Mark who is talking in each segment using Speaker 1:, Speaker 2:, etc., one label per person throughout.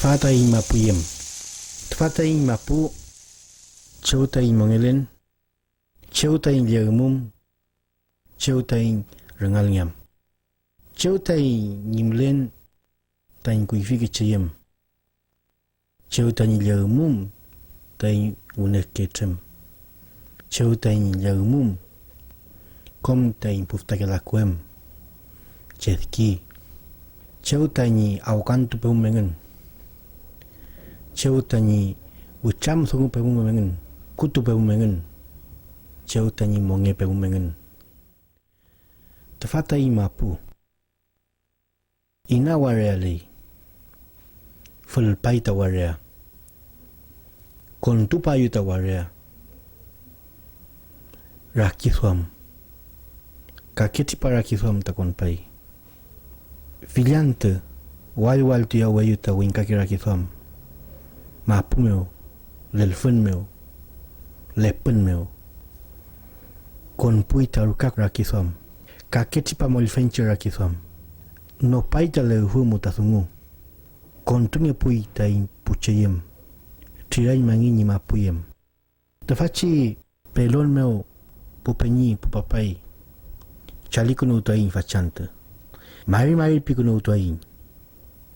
Speaker 1: Tfata i mapuyem. Tfata i mapu. Cheuta i mongelen. Cheuta i liagumum. Cheuta i rengalngam. Cheuta i nimlen. Tain kuifiki chayem. Cheuta i liagumum. Tain uneketem. Cheuta i liagumum. Kom tain puftagalakuem. Chethki. Cheuta i aukantu peumengen. Cheuta i ucham songu peumengen. Kutu peumengen. Cheuta i monge peumengen. Tafata i mapu. Ina warea lei. Fulpaita warea. Kontupa yuta warea. Rakithwam. Kaketi para rakithwam takon pai. Filiante. Wal tu ya wayuta winkaki rakithwam. Mapu meu. Lelfun meu. Lepen meu. Konpui tarukak rakithwam. Kaketi pa molfenchi rakithwam. No paita leuhumu tasungu. Kontunge pui tai puchayem. Tirai mangini mapuyem. Tafachi pelon meu pupenyi pupapai. Chalikunu utuain fachanta. Mari pikunu utuain.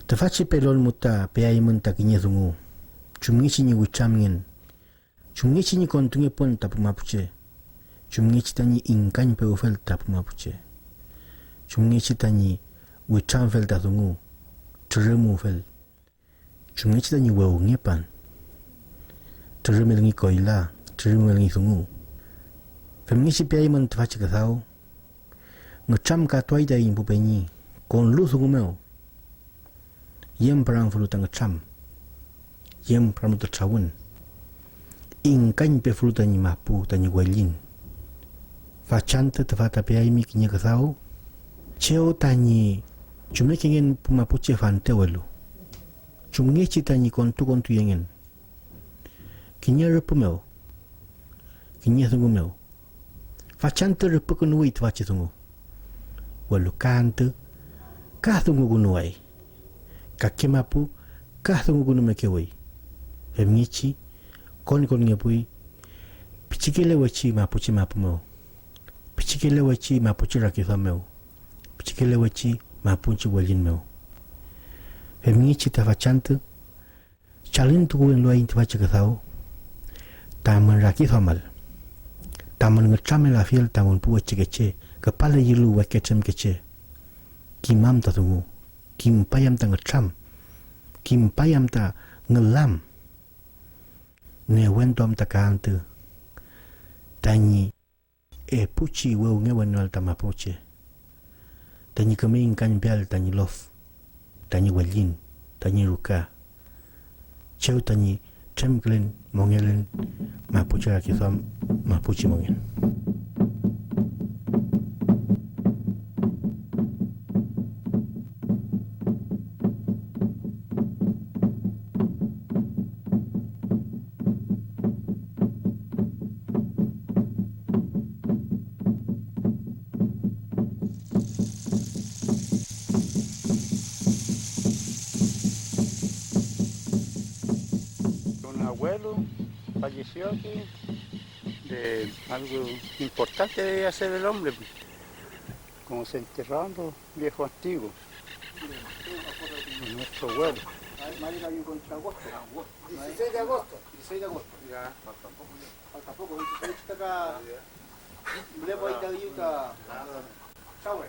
Speaker 1: Tafachi pelon muta peaimun takinya sungu. Chumngichi ni uchamingen. Chumngichi ni kontunge pon tapu mapuche. Chumngichi tani inkan peufel tapu mapuche. Chumngichi tani uchamfel tasungu. Teremufel. Chumngichi tani weungepan. Teremelingi koila. Teremelingi sungu. Femngichi peaimun tafachi kasau. Ngecham katuai da impu penyi. Kon lu sungu meu. Yem perang fuluta ngecham. Yem perang fuluta cawun. Ingkany pe fuluta ni mapu tani guailin. Fachanta tafata peaimi kinya kasau. Cheo tani chumekingen pumapuche fante walu. Chumngechi tani kontu yengen. Kinya repu meu. Kinya sungu meu. Fachanta repu kunui twachi sungu. Walu kante. Kah sungu kunuai. Kakemapu. Kah sungu kunu mekewai. Femngichi. Kon ngepui. Pichikele wachi mapuchi mapu meu. Pichikele wachi mapuchi rakitha meu. Pichikele wachi mapuchi walin meu. Femngichi tafachanta. Chalin tukuin luain tafachi kathau. Taman rakitha mal. Taman ngecame la fiel taman puwa chikeche. Kepala yilu wakecem kece. Kimam ta tungu. Kim payam ta ngecam. Kim payam ta ngelam. Ne wendom ta kaante. Tanyi puchi weu ngewenwal ta mapuche. Tanyi keming kan bial tanyi lof. Tanyi walin. Tanyi ruka. Cheu tanyi tremglen mongelen mapuche rakitham mapuche mongen.
Speaker 2: Abuelo falleció aquí de algo importante debe hacer el hombre, como se enterraban los viejos antiguos, nuestro abuelo.
Speaker 3: Marina viene contra agosto. 16 de agosto. 16 de agosto.
Speaker 2: Ya,
Speaker 3: Falta poco, 26 está acá. Lepo ahí está yuta. Chau.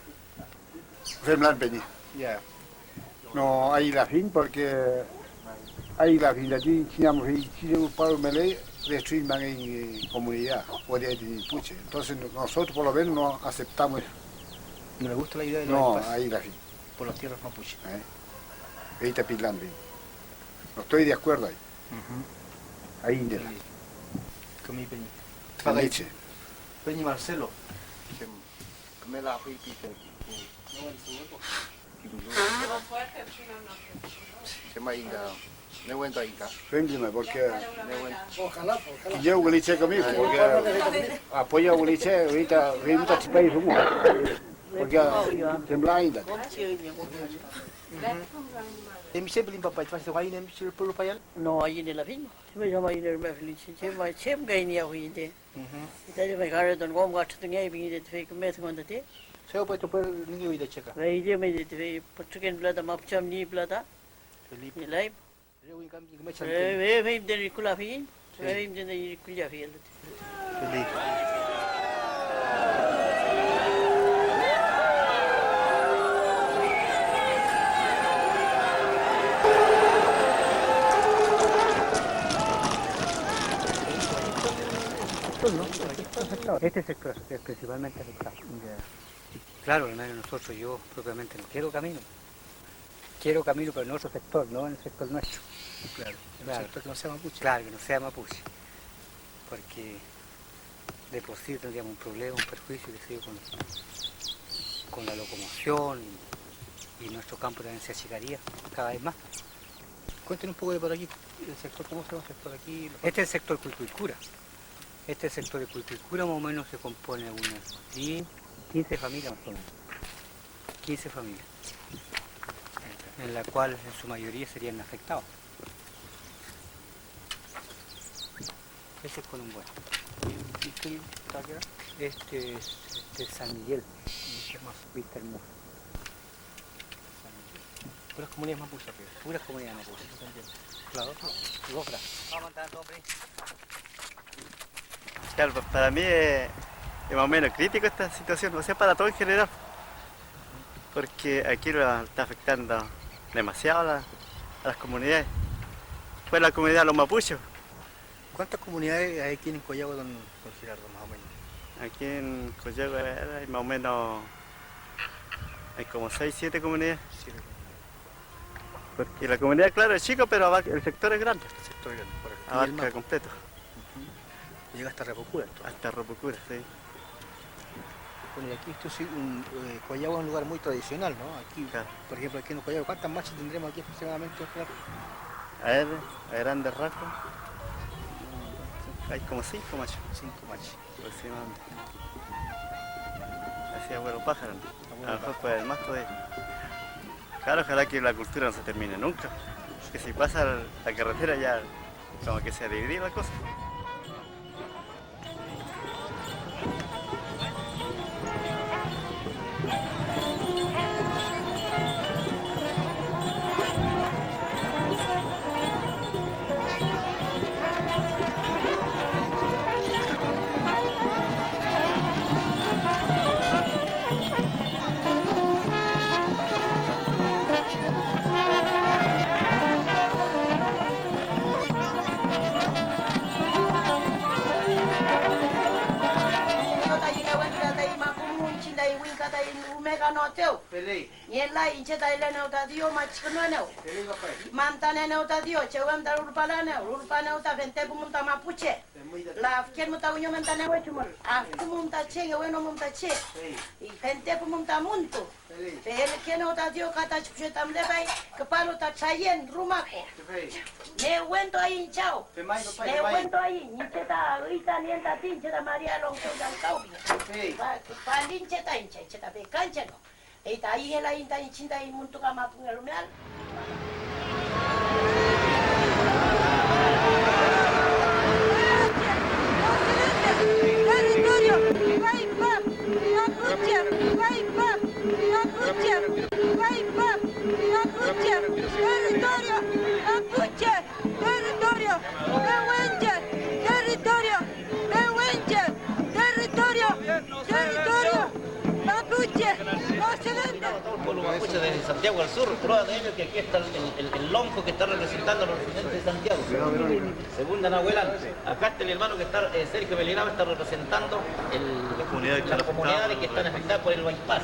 Speaker 2: Remlan Beni. Ya. No hay la fin porque hay la fin de aquí, si un paro melee, destruirán en comunidad o de puche. Entonces nosotros por lo menos no aceptamos.
Speaker 3: ¿No le gusta la idea de la
Speaker 2: No,
Speaker 3: paz?
Speaker 2: hay la fin.
Speaker 3: Por las tierras mapuche.
Speaker 2: Ahí está pilando. No estoy de acuerdo ahí. Ahí de la.
Speaker 3: Comí peñi.
Speaker 2: Leche.
Speaker 3: Peñi Marcelo.
Speaker 2: Me la pipita. Se me ha ido. No cuento ahí. Véndeme porque.
Speaker 3: Ojalá.
Speaker 2: Y yo Uliche conmigo porque apoyo a Uliche ahorita chipay sumo. porque temblainda.
Speaker 3: Sempre limpa para trás, vai nem mexer pelo pai.
Speaker 4: No, allí en la fin. Me llama allí en el Meflin. Chem gaini au inde. Ita me gare don gom gat tu ngai bi de fe me tu gonda te.
Speaker 3: Seu pai tu per ninguém vai checar.
Speaker 4: Vai de me de fe potken blada mapcham ni blada.
Speaker 3: Felipe.
Speaker 4: Ni lai.
Speaker 3: Eu em caminho me chama.
Speaker 4: Ve de kula fin. Ve de kula fin.
Speaker 3: Felipe.
Speaker 5: Este sector es principalmente afectado.
Speaker 6: Claro, hermano, nosotros, yo propiamente no quiero camino. Quiero camino para en otro sector, no en el sector nuestro.
Speaker 3: Claro,
Speaker 6: Claro.
Speaker 3: sector que no sea mapuche.
Speaker 6: Claro, que no sea mapuche. Porque de por sí tendríamos un problema, un perjuicio que se con la locomoción y nuestro campo también se achicaría cada vez más.
Speaker 3: Cuéntenos un poco de por aquí, el sector, ¿cómo se llama el sector aquí?
Speaker 6: Este es el sector Cultuicura. Este sector de Cultuicura más o menos se compone de unas 10, 15 familias más o menos. 15 familias. En la cual en su mayoría serían afectados. Ese es Colombo.
Speaker 3: ¿Y qué está acá?
Speaker 6: Este es San Miguel, Vista Hermosa.
Speaker 3: Puras comunidades mapuches.
Speaker 6: Puras comunidades mapuches. Claro, logras. Vamos a andar, hombre.
Speaker 7: Claro, para mí es más o menos crítico esta situación, o sea, para todo en general, porque aquí lo está afectando demasiado a las comunidades, pues la comunidad de los mapuches.
Speaker 3: ¿Cuántas comunidades hay aquí en Coyhaique, don Gerardo, más o menos?
Speaker 7: Aquí en Coyhaique hay más o menos, hay como 6, 7 comunidades. Y la comunidad, claro, es chica, pero el sector es grande,
Speaker 3: El sector grande, por aquí.
Speaker 7: abarca completo,
Speaker 3: Llega hasta Repocura, entonces.
Speaker 7: hasta Ropocura, sí.
Speaker 3: Bueno, y aquí esto sí, Coyhaique es un lugar muy tradicional, ¿no? Aquí,
Speaker 7: Claro.
Speaker 3: por ejemplo, aquí en Coyhaique, ¿cuántas marchas tendremos aquí aproximadamente? Gerardo?
Speaker 7: A grandes rasgos, hay como 5 machos
Speaker 3: 5 marchas.
Speaker 7: aproximadamente. Así abuelo pájaro, a lo mejor puede haber más todavía. Claro, ojalá que la cultura no se termine nunca, que si pasa la carretera ya como que se ha dividido la cosa.
Speaker 3: Pelei,
Speaker 4: Yela inche dai le uta dio ma chikno ne.
Speaker 3: pelei papai.
Speaker 4: Mantane ne uta dio chewam dar urpala ne. Urpana uta vente pumunta mapuche.
Speaker 3: Es muy de
Speaker 4: La ken muta unyo mentane wechumol. A pumunta chenge weno munta che. I vente pumunta muntu.
Speaker 3: pelei.
Speaker 4: Pel ken uta dio kata chupchetam le bai. Kepalo ta chayen rumako.
Speaker 3: Pelei.
Speaker 4: Ne wento ahí chao.
Speaker 3: Pemai, papai,
Speaker 4: Ne
Speaker 3: pemai.
Speaker 4: wento ahí. Nicheta ita nienta tincheta María Alonso dan kaubi.
Speaker 3: Pelei.
Speaker 4: Pandin cheta inche cheta pe cancheno. Eta ahí hela inta inchinta y muntu kama pungalumeal.
Speaker 8: Territorio, vai pap, Mapuche, vai pap, Mapuche, vai pap, Mapuche, territorio, Mapuche, territorio, Pehuenche, territorio, Pehuenche, territorio, territorio, Mapuche, Occidente.
Speaker 9: Todo el pueblo mapuche desde Santiago al sur, prueba de ello que aquí está el lonco que está representando a los residentes de Santiago. Según Nahuelán, acá está el hermano que está, Sergio Belinaba, está representando las comunidades que están afectadas por el bypass.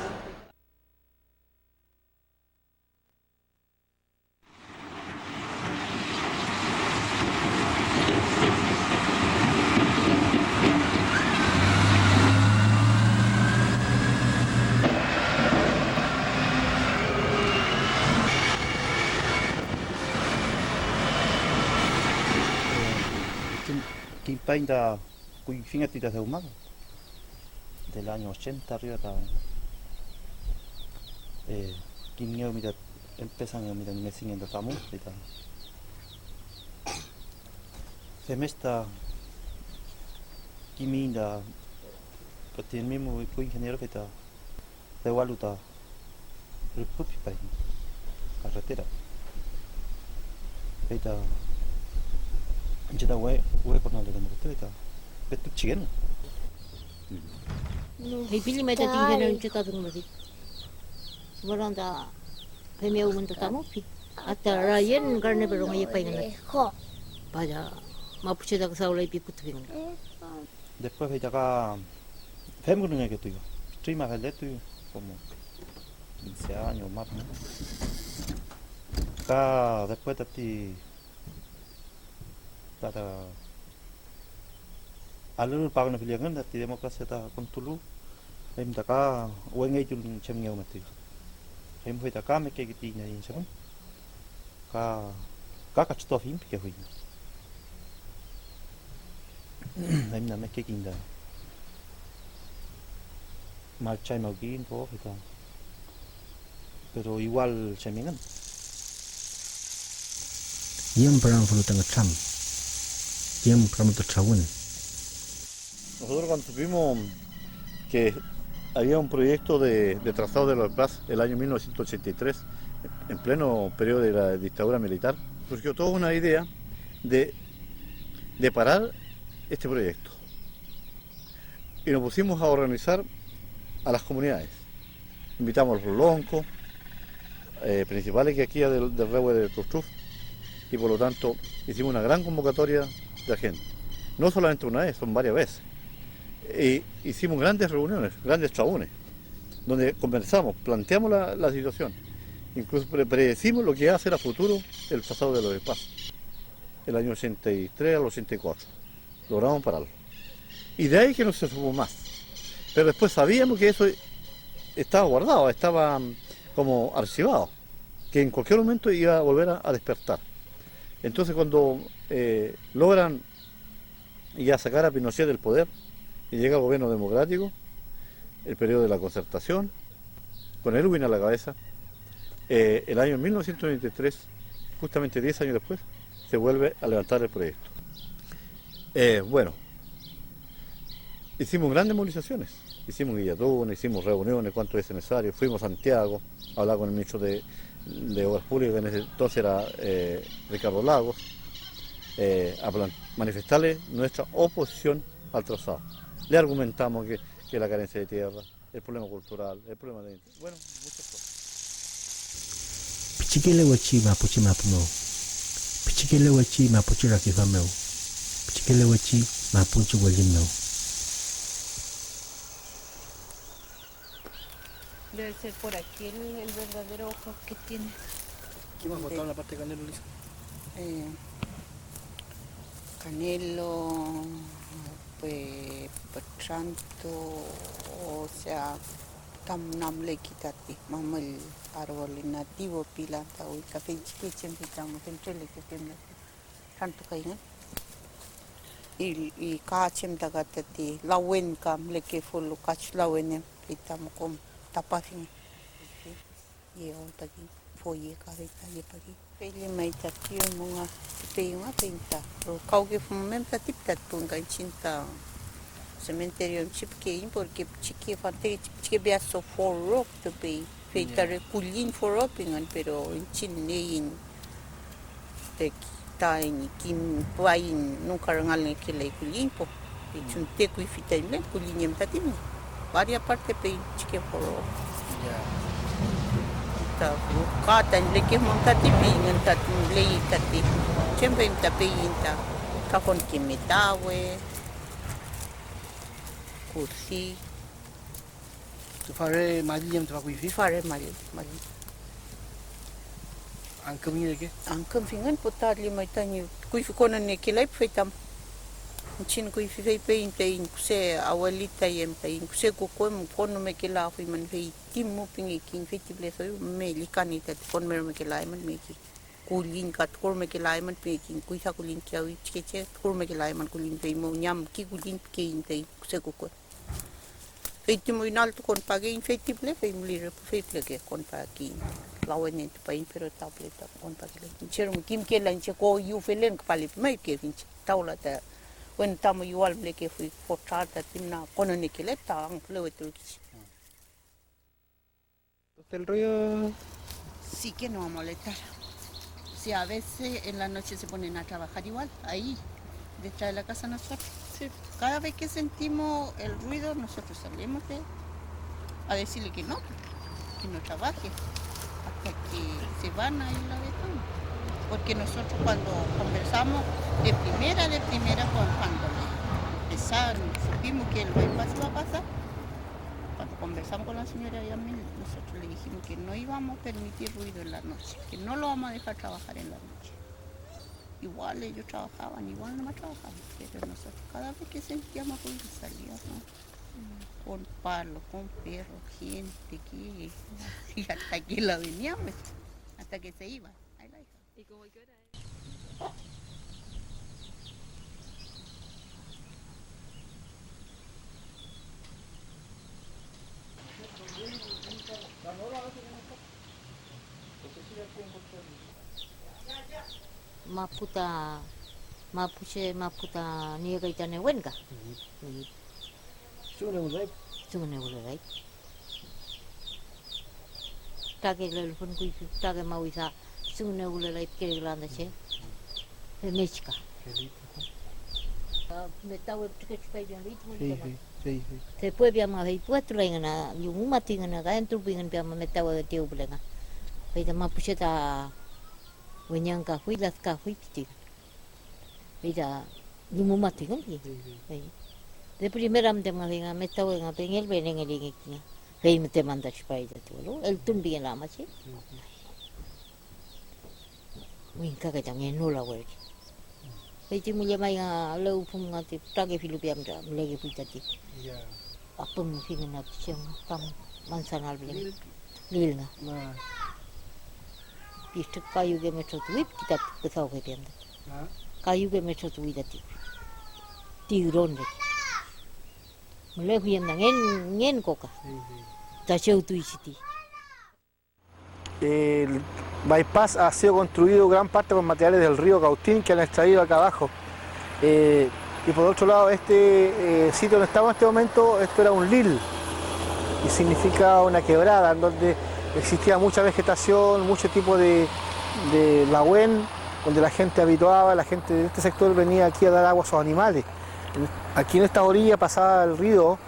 Speaker 10: Quimpa kui finga tita de humano del año 80 arriba acá. Kimia mida empiezan a mida me siguiendo tamu ita. Semesta Kiminda que tiene mismo ingeniero que está de Waluta Republic país carretera. Ita jadi we pernah ada motor ita. Betul cigen.
Speaker 11: Hei pili mai ta tinggal dalam cerita tu mesti. Sebarang tak kami awak mentah tamu pi. Ata Ryan karena berong ayah paingan. Pada mapuche tak saulai pi putu pingan.
Speaker 10: Después ita ka fem guna que tu. Estoy más grande tu como 15 años más. Ka después tati tada alur pagna pilihan tati demokrasi ta kontulu. Em taka wengai jul chemngeu mati. Em foi taka me ke giti na in sabon. Ka kachuto fim ke hui. Em na me ke kinda. Marcha no gin po kita. Pero igual chemingan.
Speaker 1: Yang perang flu tengah cam. Yang perang tercawan.
Speaker 12: Nosotros cuando supimos que había un proyecto de trazado de los PAS el año 1983, en pleno periodo de la dictadura militar, surgió toda una idea de parar este proyecto. Y nos pusimos a organizar a las comunidades. Invitamos a los loncos, principales que aquí del Rehue de Trustruf, y por lo tanto hicimos una gran convocatoria de gente. No solamente una vez, son varias veces. E hicimos grandes reuniones, grandes trabunes, donde conversamos, planteamos la situación, incluso predecimos lo que iba a ser a futuro el trazado de los espacios, el año 83 al 84, logramos pararlo. Y de ahí que no se supo más, pero después sabíamos que eso estaba guardado, estaba como archivado, que en cualquier momento iba a volver a despertar. Entonces cuando logran ya sacar a Pinochet del poder, y llega el gobierno democrático, el periodo de la concertación, con Erwin a la cabeza, el año 1993, justamente 10 años después, se vuelve a levantar el proyecto. Bueno, hicimos grandes movilizaciones, hicimos guillatunes, hicimos reuniones, cuanto es necesario, fuimos a Santiago, a hablar con el ministro de Obras Públicas, que en ese entonces era Ricardo Lagos, a manifestarle nuestra oposición al trazado. Le argumentamos que la carencia de tierra, el problema cultural, el problema de... Bueno, muchas cosas.
Speaker 1: Pichikele wachi mapuche mapumo. Pichikele wachi mapuche rakifameo. Pichikele wachi mapuche walimeo.
Speaker 13: Debe ser por aquí el verdadero ojo que tiene.
Speaker 3: ¿Qué más botado en la parte de Canelo, Lisa?
Speaker 13: Canelo, pues Patranto, o sea, tam le quitati, mamal árbol nativo pila, tau café chiquichen pitamos entre le que tiene tanto caín. Y cachem tagatati, la wen cam le que fue lo cach la wen pitamos con tapafin. Y otro aquí, folle cabeza y para aquí. Pele mai tati mga peyunga pinta. O kauge fumem tati tat punga cinta. Cementerio chipke porque chique fante chique biaso for rock to pay. Feita reculin for roppingan pero in chinnein te kita in kim pain nunca rangal que le culin po. Chunte kui fita in le culin tati. Varia parte pay chique for rock. Kata leki mangkati pingan tati lei tati sempre imta pinta kakon kimitawe kursi
Speaker 3: tu fare mali yam tu wifi
Speaker 13: fare mali
Speaker 3: angka mingi ke
Speaker 13: angka fingan potali mai tani kuifi konan ne kilai fetam chin kuifi fei pinta in kuse awalita yem tai kuse ko mo kono me kila fi man fei timu pingi king fei tible so me likani tat kon mer me kila man me ki kulin kat kor me kila man pe king kuisa kulin kiawi chike kor me kila man kulin fei mo nyam ki kulin ke in tai kuse ko Feiti mo inalto kon pagi feiti ple fei mlir feiti ke kon pagi lawen ni pa impero tableta kon pagi le chero kim ke lan che ko yu felen kpali mai ke vinci taula ta wen tamo yual ble ke fui fotrata timna kono ni ke le ta ang le wetu.
Speaker 3: ¿El río?
Speaker 13: Sí que no va a molestar. Si a veces en la noche se ponen a trabajar igual, ahí, detrás de la casa nosotros. Sí. Cada vez que sentimos el ruido, nosotros salimos a decirle que no trabaje, hasta que se van a ir la dejamos. Porque nosotros cuando conversamos de primera, cuando empezaron, supimos que el bypass iba a pasar, cuando conversamos con la señora Yamil, nosotros le dijimos que no íbamos a permitir ruido en la noche, que no lo vamos a dejar trabajar en la noche. Igual ellos trabajaban, igual nomás trabajaban, pero nosotros cada vez que sentíamos ruido salíamos con palos, con perros, gente, y hasta que la veníamos, hasta que se iba. Ahí la dejamos. ¿Y cómo qué hora es?
Speaker 11: Maputa niega itane wenga.
Speaker 3: Sune
Speaker 11: ulai. Tage le fun kui tage mawisa sune ulai ke glanda che. Mechka. Me tawe tike tike jan ritmo.
Speaker 3: Sí.
Speaker 11: Se puede viamar ahí puesto la ingana, y un matinga na ga entru bingan viamar me tawe te ublenga. Peda mapuche ta wenyanka hui las ka hui titi. Peda yumu matinga ni. De primera me malinga me tawe nga pengel beneng elingi kinga. Hei me te manda spaida tu, el tumbi la machi. Winka ka jang en nola wer. Peti mulya mai nga lau pum nga ti tage filupiam da lagi pitati.
Speaker 3: Ya.
Speaker 11: Apa mungkin nak siang tam mansanal beli. Lil nga. Isto kayu ge metro tuip kita pesau ke piam. Kayu ge metro tuip dati. Tiron de. Mulai huyam da ngen koka. Ta cheu tu isiti.
Speaker 14: El bypass ha sido construido gran parte con materiales del río Cautín que han extraído acá abajo. Y por otro lado, este sitio donde estamos en este momento, esto era un lil, y significa una quebrada, en donde existía mucha vegetación, mucho tipo de lahuén, donde la gente habituaba, la gente de este sector venía aquí a dar agua a sus animales. Aquí en esta orilla pasaba el río,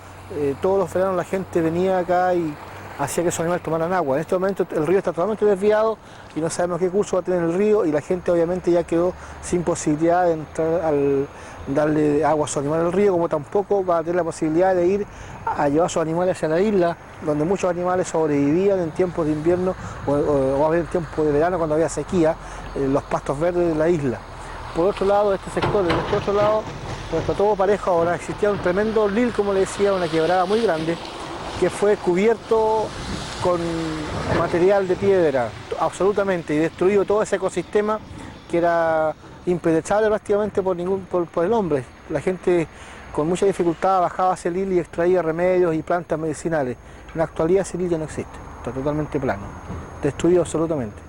Speaker 14: todos los veranos la gente venía acá y hacía que esos animales tomaran agua. En este momento el río está totalmente desviado y no sabemos qué curso va a tener el río, y la gente obviamente ya quedó sin posibilidad de entrar al darle agua a sus animales al río, como tampoco va a tener la posibilidad de ir a llevar a sus animales hacia la isla, donde muchos animales sobrevivían en tiempos de invierno o en tiempos de verano cuando había sequía, los pastos verdes de la isla. Por otro lado, este sector, de este otro lado, donde está todo parejo, ahora existía un tremendo lil, como le decía, una quebrada muy grande, que fue cubierto con material de piedra, absolutamente, y destruido todo ese ecosistema que era impenetrable prácticamente por el hombre. La gente con mucha dificultad bajaba ese lil y extraía remedios y plantas medicinales. En la actualidad ese lil ya no existe, está totalmente plano, destruido absolutamente.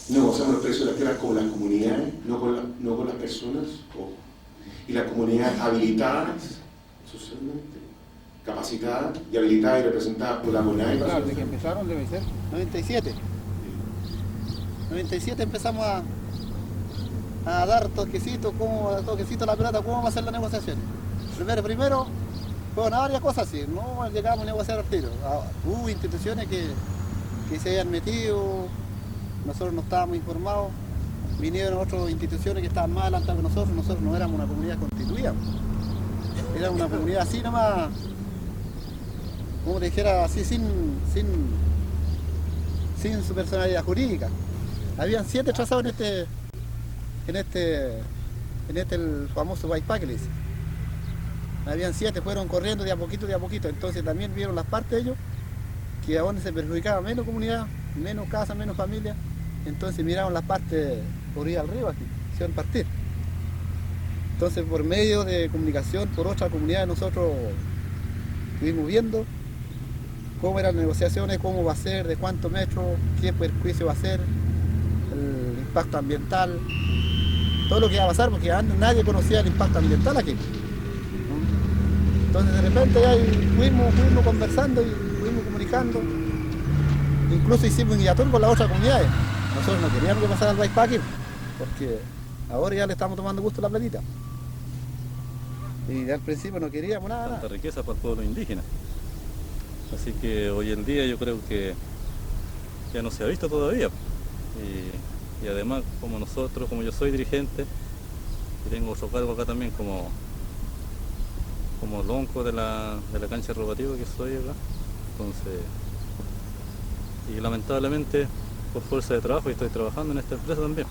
Speaker 15: Negociamos el precio de las tierras con las comunidades, no con las personas, y las comunidades habilitadas socialmente, capacitadas y habilitadas y representadas por la CONAE.
Speaker 3: Desde que empezaron debe ser 97. 97 empezamos a dar toquecitos a la pelota, cómo vamos a hacer la negociación. Primero fueron varias cosas así, no llegamos a negociar al tiro. Hubo instituciones que se habían metido. Nosotros no estábamos informados, vinieron otras instituciones que estaban más adelantadas que nosotros no éramos una comunidad constituida, era una comunidad así nomás, como le dijera, así sin su personalidad jurídica. Habían 7 trazados en este el famoso bypass que le dice. Habían 7, fueron corriendo de a poquito, entonces también vieron las partes de ellos, que a donde se perjudicaba menos comunidad, menos casas, menos familias. Entonces miraron las partes por ir al río aquí, se iban a partir. Entonces por medio de comunicación, por otra comunidad, nosotros estuvimos viendo cómo eran las negociaciones, cómo va a ser, de cuántos metros, qué perjuicio va a ser, el impacto ambiental, todo lo que iba a pasar, porque antes nadie conocía el impacto ambiental aquí. Entonces de repente ya fuimos conversando y fuimos comunicando. Incluso hicimos un guiatón con las otras comunidades. Nosotros no queríamos que pasara el bikepacking, porque ahora ya le estamos tomando gusto a la platita. Y al principio no queríamos nada.
Speaker 16: Tanta riqueza para el pueblo indígena. Así que hoy en día yo creo que ya no se ha visto todavía. Y además, como nosotros, como yo soy dirigente, y tengo otro cargo acá también como lonco de la cancha rogativa que soy acá. Entonces, y lamentablemente por fuerza de trabajo, y estoy trabajando en esta empresa también.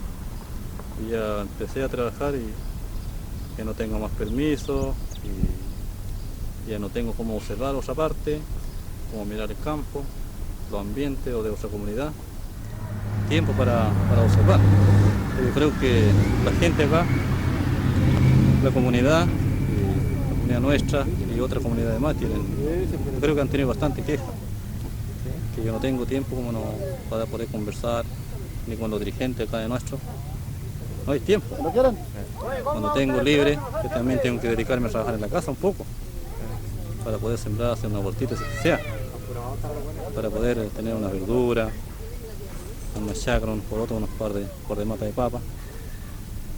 Speaker 16: Y ya empecé a trabajar y ya no tengo más permiso, y ya no tengo cómo observar otra parte, cómo mirar el campo, los ambientes o de otra comunidad. Tiempo para observar. Yo creo que la gente acá, la comunidad nuestra y otras comunidades más yo creo que han tenido bastante queja, que yo no tengo tiempo como para poder conversar ni con los dirigentes acá de nuestro. No hay tiempo. Cuando tengo libre, yo también tengo que dedicarme a trabajar en la casa un poco, para poder sembrar, hacer una vueltita si sea, para poder tener una verdura, una chacra, unos porotos, unos par de mata de papa.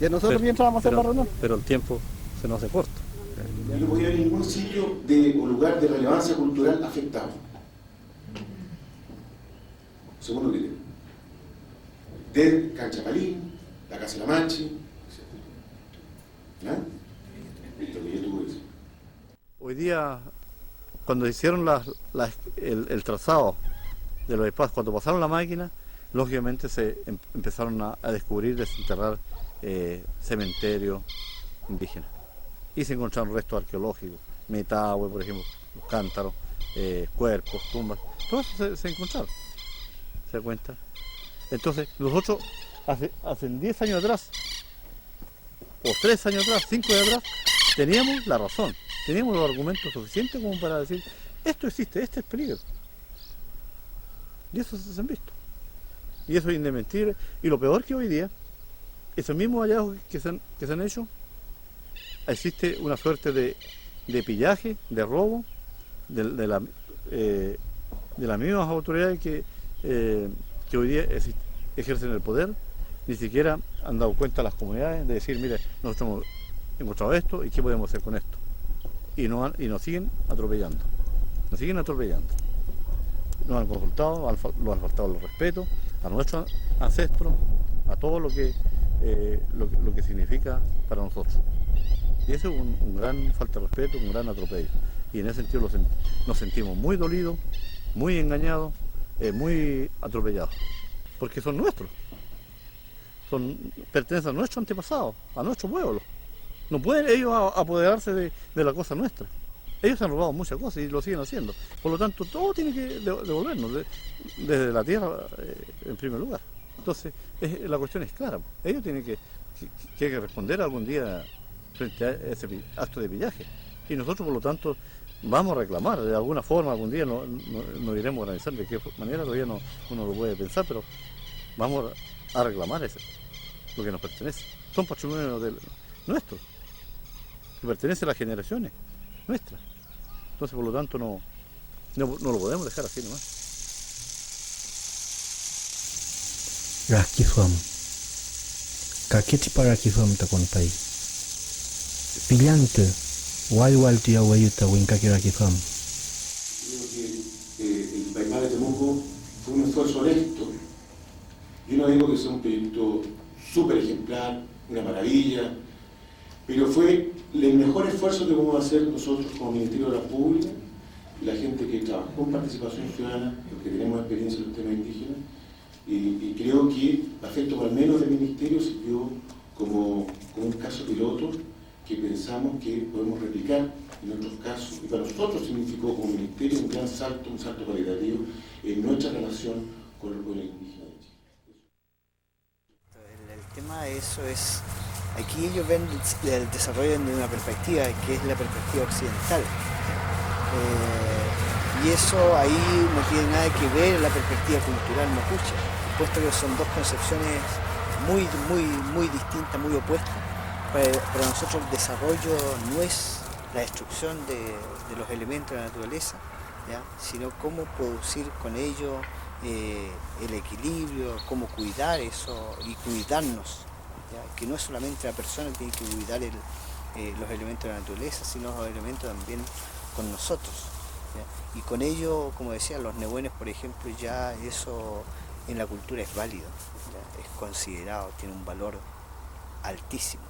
Speaker 3: Y nosotros mientras vamos a hacer la reunión.
Speaker 16: Pero el tiempo se nos hace corto.
Speaker 15: Y no podía haber ningún sitio o lugar de relevancia cultural afectado. Segundo criterio. De Cancha Palín, la Casa de la Machi, ¿no? Esto que yo tuve que decir.
Speaker 12: Hoy día, cuando hicieron el trazado de los espacios, cuando pasaron la máquina, lógicamente se empezaron a descubrir, desenterrar cementerios indígenas. Y se encontraron restos arqueológicos, Metahue, por ejemplo, los cántaros, cuerpos, tumbas, todo eso se encontraron. ¿Se da cuenta? Entonces, nosotros hace 10 años atrás, o 3 años atrás, 5 años atrás, teníamos la razón, teníamos los argumentos suficientes como para decir, esto existe, este es peligro. Y eso se han visto. Y eso es indesmentible. Y lo peor que hoy día, esos mismos hallazgos que se han hecho, existe una suerte de pillaje, de robo, de las mismas autoridades que hoy día ejercen el poder. Ni siquiera han dado cuenta a las comunidades de decir, mire, nosotros hemos encontrado esto y qué podemos hacer con esto. Y nos siguen atropellando. Nos siguen atropellando. Nos han consultado, nos han faltado el respeto a nuestros ancestros, a todo lo que significa para nosotros. Y eso es un gran falta de respeto, un gran atropello. Y en ese sentido nos sentimos muy dolidos, muy engañados, muy atropellados. Porque son nuestros. Pertenecen a nuestros antepasados, a nuestro pueblo. No pueden ellos apoderarse de la cosa nuestra. Ellos han robado muchas cosas y lo siguen haciendo. Por lo tanto, todo tiene que devolvernos desde la tierra en primer lugar. Entonces, la cuestión es clara. Ellos tienen que responder algún día frente a ese acto de pillaje. Y nosotros, por lo tanto, vamos a reclamar. De alguna forma, algún día nos iremos a organizar. De qué manera todavía uno lo puede pensar, pero vamos a reclamar lo que nos pertenece. Son patrimonios nuestros, que pertenecen a las generaciones nuestras. Entonces, por lo tanto, no lo podemos dejar así nomás.
Speaker 1: Rakisuam. Kaketi para Rakisuam takon pai. Pillante. Wal tia wayuta winkaki Rakisuam.
Speaker 15: Creo que el Paimán de Temuco fue un esfuerzo honesto. Yo no digo que sea un proyecto súper ejemplar, una maravilla, pero fue el mejor esfuerzo que podemos hacer nosotros como Ministerio de la Pública, la gente que trabaja con participación ciudadana, los que tenemos experiencia en los temas indígenas, y creo que afecto al menos del Ministerio sirvió como un caso piloto que pensamos que podemos replicar en otros casos, y para nosotros significó como Ministerio un gran salto, un salto cualitativo en nuestra relación con el pueblo indígena de Chile.
Speaker 17: El tema de eso es, aquí ellos ven el desarrollo desde una perspectiva que es la perspectiva occidental. Y eso ahí no tiene nada que ver en la perspectiva cultural mapuche, puesto que son dos concepciones muy distintas, muy opuestas. Para nosotros el desarrollo no es la destrucción de los elementos de la naturaleza, ¿ya? Sino cómo producir con ello el equilibrio, cómo cuidar eso y cuidarnos, ¿ya? Que no es solamente la persona que tiene que cuidar los elementos de la naturaleza, sino los elementos también con nosotros, ¿ya? Y con ello, como decía, los nehuenes, por ejemplo, ya eso en la cultura es válido, ¿ya? Es considerado, tiene un valor altísimo.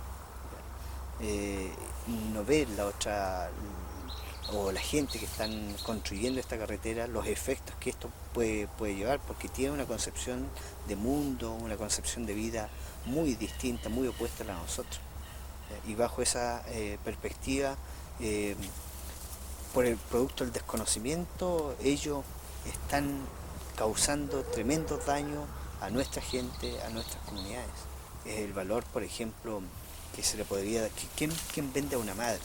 Speaker 17: No ver la otra o la gente que están construyendo esta carretera, los efectos que esto puede llevar, porque tiene una concepción de mundo, una concepción de vida muy distinta, muy opuesta a la de nosotros. Y bajo esa perspectiva, por el producto del desconocimiento, ellos están causando tremendos daños a nuestra gente, a nuestras comunidades. El valor, por ejemplo, que se le podría dar. ¿Quién vende a una madre?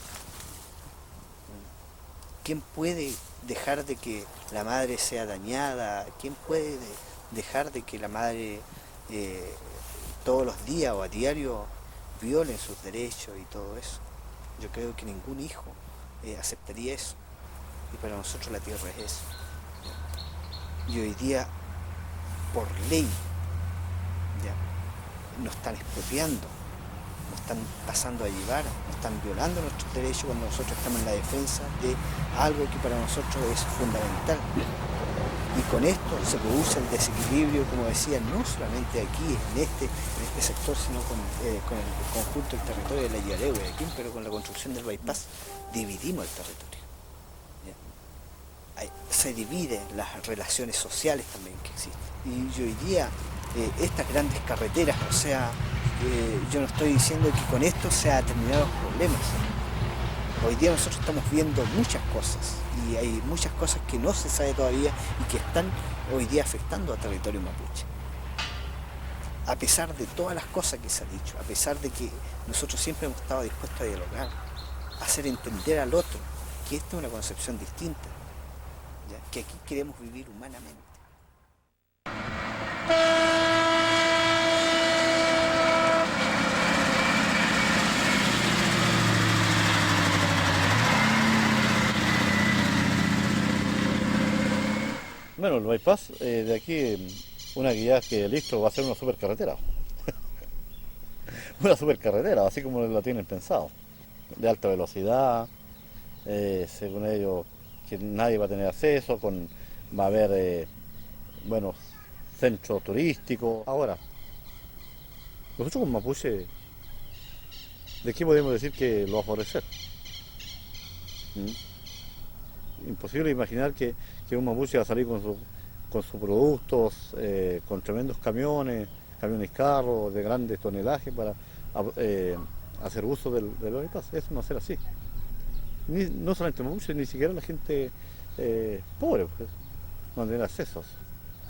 Speaker 17: ¿Quién puede dejar de que la madre sea dañada? ¿Quién puede dejar de que la madre todos los días o a diario violen sus derechos y todo eso? Yo creo que ningún hijo aceptaría eso. Y para nosotros la tierra es eso. Y hoy día, por ley, ¿ya? Nos están expropiando, nos están pasando a llevar, nos están violando nuestros derechos cuando nosotros estamos en la defensa de algo que para nosotros es fundamental. Y con esto se produce el desequilibrio, como decía, no solamente aquí, en este sector, sino con el conjunto del territorio de la Yarewe de aquí, pero con la construcción del bypass dividimos el territorio. Se dividen las relaciones sociales también que existen. Y hoy día estas grandes carreteras, o sea, yo no estoy diciendo que con esto se han terminado los problemas. Hoy día nosotros estamos viendo muchas cosas y hay muchas cosas que no se sabe todavía y que están hoy día afectando al territorio mapuche. A pesar de todas las cosas que se ha dicho, a pesar de que nosotros siempre hemos estado dispuestos a dialogar, a hacer entender al otro que esta es una concepción distinta, ¿ya? Que aquí queremos vivir humanamente.
Speaker 12: Bueno, el bypass de aquí, una guía que listo va a ser una supercarretera. Una supercarretera, así como la tienen pensado. De alta velocidad, según ellos, que nadie va a tener acceso, va a haber, centros turísticos. Ahora, nosotros como mapuche, ¿de qué podemos decir que lo va a favorecer? Imposible imaginar que un mapuche va a salir con sus productos, con tremendos camiones carros de grandes tonelajes para hacer uso del bypass. Eso no va a ser así. No solamente mapuche, ni siquiera la gente pobre no va a tener accesos,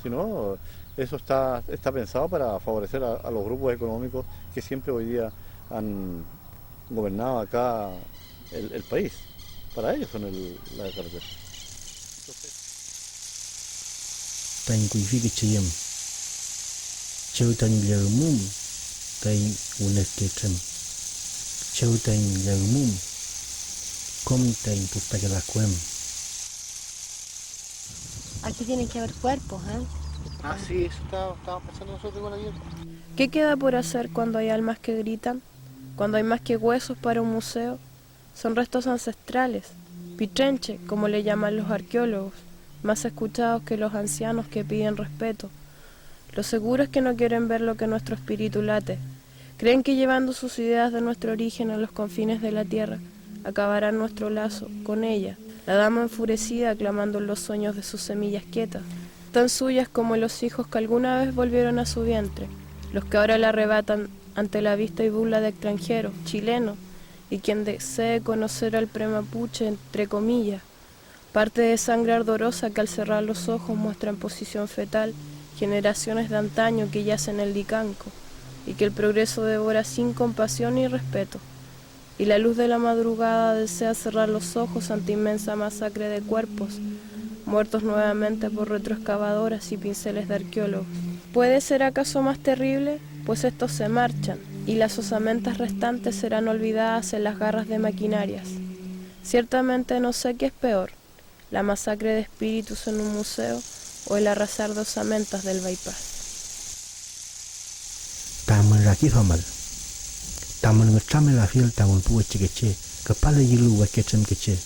Speaker 12: sino eso está pensado para favorecer a los grupos económicos que siempre hoy día han gobernado acá el país. Para ellos son la carretera.
Speaker 1: Tan kuifiki chayam. Chau tan lagmum tay uneketrem. Chau tan lagmum com tan pupagalacuem.
Speaker 18: Aquí tienen que haber cuerpos, ¿eh?
Speaker 14: Ah, sí, eso estábamos pensando nosotros igual ayer.
Speaker 19: ¿Qué queda por hacer cuando hay almas que gritan? Cuando hay más que huesos para un museo. Son restos ancestrales, pitrenche, como le llaman los arqueólogos, más escuchados que los ancianos que piden respeto. Lo seguro es que no quieren ver lo que nuestro espíritu late. Creen que llevando sus ideas de nuestro origen a los confines de la tierra, acabarán nuestro lazo con ella, la dama enfurecida clamando en los sueños de sus semillas quietas, tan suyas como los hijos que alguna vez volvieron a su vientre, los que ahora la arrebatan ante la vista y burla de extranjeros, chilenos, y quien desee conocer al premapuche, entre comillas, parte de sangre ardorosa que al cerrar los ojos muestra en posición fetal generaciones de antaño que yacen en el Licanco, y que el progreso devora sin compasión ni respeto, y la luz de la madrugada desea cerrar los ojos ante inmensa masacre de cuerpos, muertos nuevamente por retroexcavadoras y pinceles de arqueólogos. ¿Puede ser acaso más terrible? Pues estos se marchan, y las osamentas restantes serán olvidadas en las garras de maquinarias. Ciertamente no sé qué es peor, la masacre de espíritus en un museo o el arrasar de osamentas del bypass.
Speaker 1: Taman raki thomal. Taman ngachame la fiel taman puwe chekeche. Kepala yilu wakechem keche.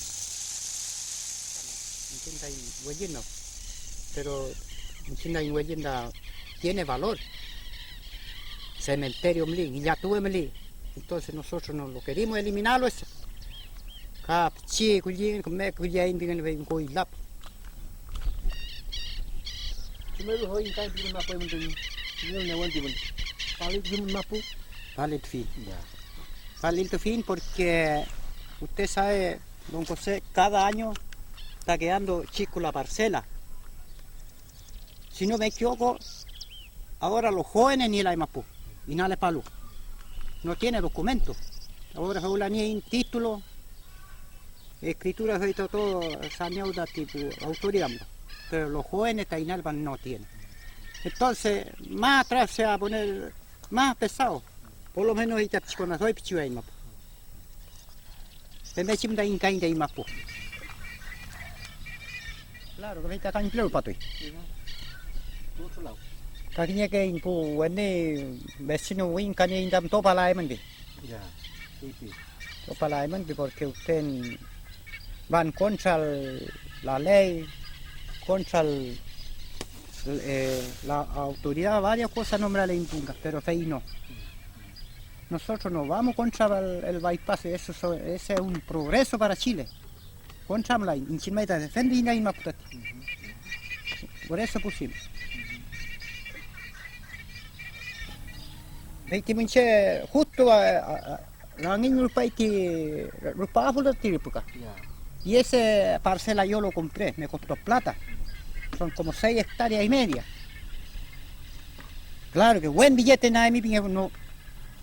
Speaker 20: Huellina, pero China y Huellina tiene valor. Cementerio mli, ya tuve mli. Entonces nosotros no lo querimos eliminarlo eso. Cap, chi, cuyin, come cuyin, bien ven coi lap. Primero hoy en cambio no podemos tener no aguante bueno. Vale, yo me mapu. Vale el fin. Vale el fin porque usted sabe, don José, cada año está quedando chico la parcela. Si no me equivoco, ahora los jóvenes ni la Mapu, y nada le palo. No tiene documento. Ahora se la ni título, escritura se todo saneado tipo autoridad. Pero los jóvenes Tainalba no tienen. Entonces, más atrás se va a poner más pesado. Por lo menos ahí con las dos pichuas Mapu. Se me echa una incaída y Mapu. Claro, que está acá en pato. Otro lado. Kaki que impu ini vecino wing kan indam topa laiman. Ya. Sí. Topa laiman porque usted van contra la ley, contra la autoridad, varias cosas no me la impungan, pero ahí no. Nosotros no vamos contra el bypass, ese es un progreso para Chile. Contra la Inchimeta defende y no por eso pusimos. Veinte justo la niña que rupa por la típica. Y esa parcela yo lo compré, me costó plata. Son como 6 hectáreas y media. Claro que buen billete nada mi no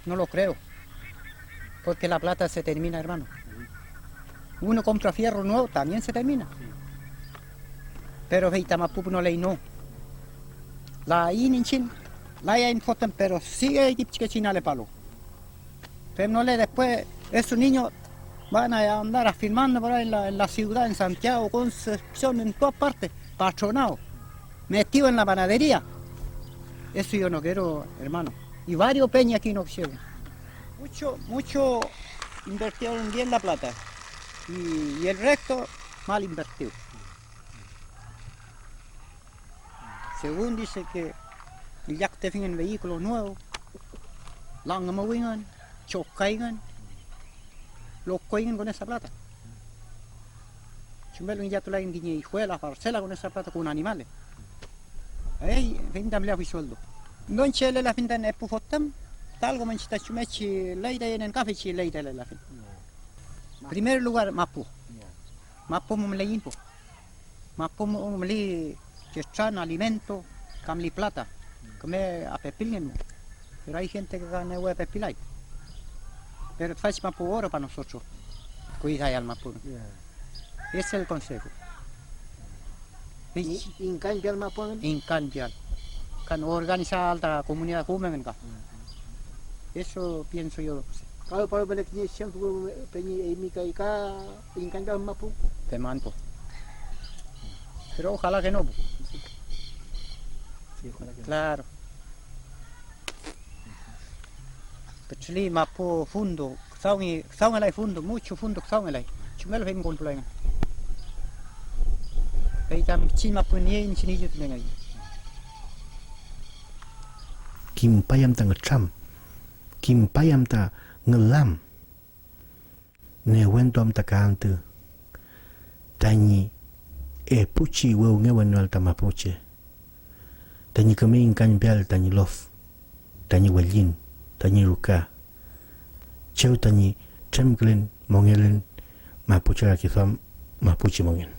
Speaker 20: lo creo. Porque la plata se termina, hermano. Uno compra fierro nuevo, también se termina. Pero veita Mapu no ley no. La inichin, la ya importan, pero sigue que China le palo. Pero no le después, esos niños van a andar afirmando por ahí en la ciudad, en Santiago, Concepción, en todas partes, patronados, metidos en la panadería. Eso yo no quiero, hermano. Y varios peñas aquí no quieren. Mucho invirtieron bien la plata. Y el resto mal invertido. Según dice que ya que te fijan vehículos nuevos, langan, chocan, los cogen con esa plata. Chumbelo ya tú la guiñejuelas, parcelas con esa plata con animales. Ahí vendan le sueldo. No enchele la finta en epufotam, tal como enchita chumechi leida en el café chi leida la fin. Primer lugar Mapu. Mapu me le impo. Mapu me le que traen alimento, camli plata, come a pepilien. Pero hay gente que gana hueá pepilay. Pero faz Mapu oro para nosotros. Cuida al Mapu. Ese es el consejo. Incambiar Mapu.
Speaker 17: Incambiar. Can organizar la comunidad como venga. Eso pienso yo.
Speaker 20: Kalau para balik ni siang tu penyi emika ika incambiar Mapu.
Speaker 17: Te manto. Pero ojalá que no.
Speaker 20: Sí, ojalá que no.
Speaker 17: Claro. Kecuali Mapu fundo, saung elai fundo, mucho fundo saung elai. Cuma lo heng kontrol lagi. Kaitam chin Mapu ni sini je tu dengai.
Speaker 1: Kim payam ta ngacham. Kim payam ta ngelam. Ne wentom ta kantu. Tani puchi weu ngewenol ta mapuche. Tani kami kan bial tani lof. Tani welin, tani ruka. Cheu tani tremglin mongelin mapuche rakitham mapuche mongen.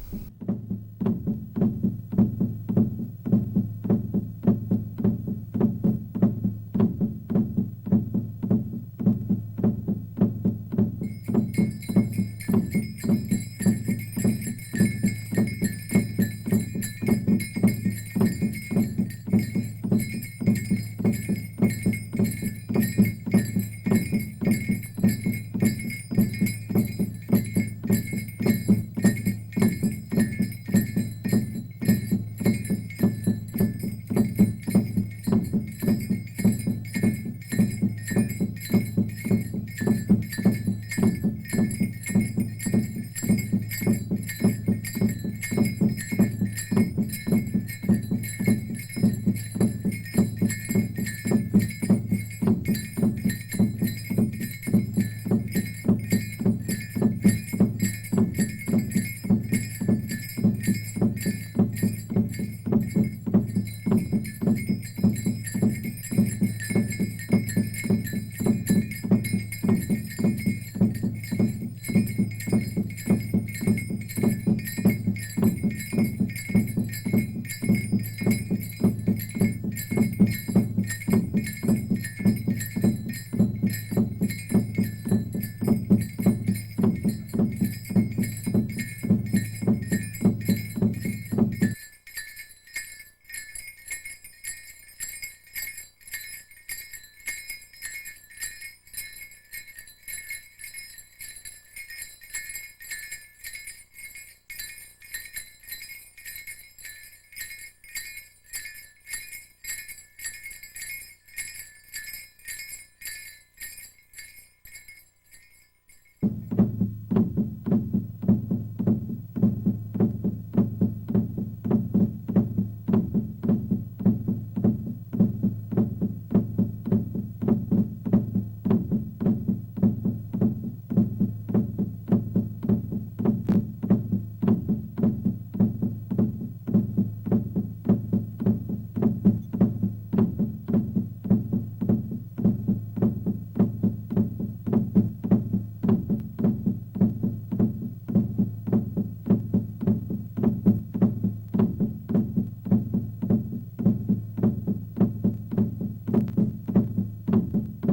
Speaker 1: Thank you.